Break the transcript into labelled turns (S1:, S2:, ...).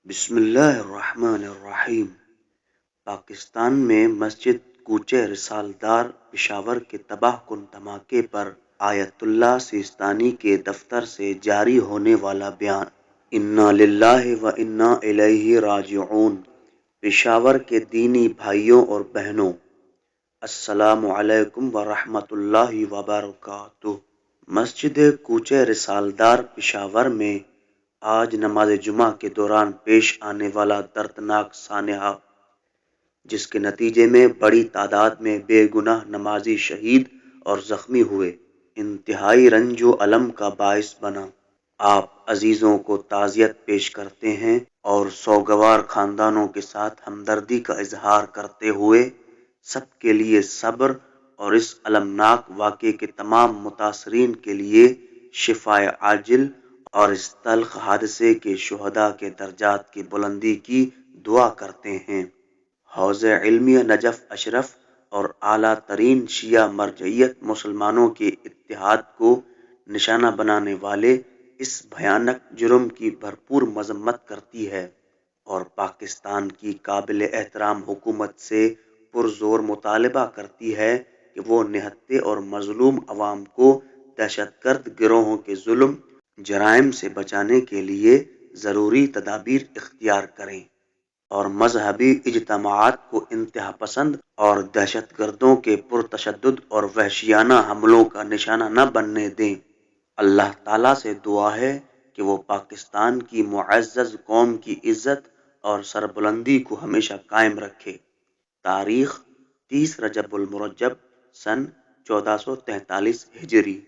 S1: بسم اللہ الرحمن الرحیم۔ پاکستان میں مسجد کوچہ رسالدار پشاور کے تباہ کن دھماکے پر آیت اللہ سیستانی کے دفتر سے جاری ہونے والا بیان۔ انا للہ و انا الیہ راجعون۔ پشاور کے دینی بھائیوں اور بہنوں، السلام علیکم ورحمۃ اللہ وبرکاتہ۔ مسجد کوچہ رسالدار پشاور میں آج نماز جمعہ کے دوران پیش آنے والا دردناک سانحہ، جس کے نتیجے میں بڑی تعداد میں بے گناہ نمازی شہید اور زخمی ہوئے، انتہائی رنج و الم کا باعث بنا۔ آپ عزیزوں کو تعزیت پیش کرتے ہیں اور سوگوار خاندانوں کے ساتھ ہمدردی کا اظہار کرتے ہوئے سب کے لیے صبر اور اس المناک واقعے کے تمام متاثرین کے لیے شفائے عاجل اور اس تلخ حادثے کے شہداء کے درجات کی بلندی کی دعا کرتے ہیں۔ حوزہ علمیہ نجف اشرف اور اعلیٰ ترین شیعہ مرجعیت مسلمانوں کے اتحاد کو نشانہ بنانے والے اس بھیانک جرم کی بھرپور مذمت کرتی ہے اور پاکستان کی قابل احترام حکومت سے پرزور مطالبہ کرتی ہے کہ وہ نہتے اور مظلوم عوام کو دہشت گرد گروہوں کے ظلم جرائم سے بچانے کے لیے ضروری تدابیر اختیار کریں اور مذہبی اجتماعات کو انتہا پسند اور دہشت گردوں کے پرتشدد اور وحشیانہ حملوں کا نشانہ نہ بننے دیں۔ اللہ تعالیٰ سے دعا ہے کہ وہ پاکستان کی معزز قوم کی عزت اور سربلندی کو ہمیشہ قائم رکھے۔ تاریخ 30 رجب المرجب سن 1443 ہجری۔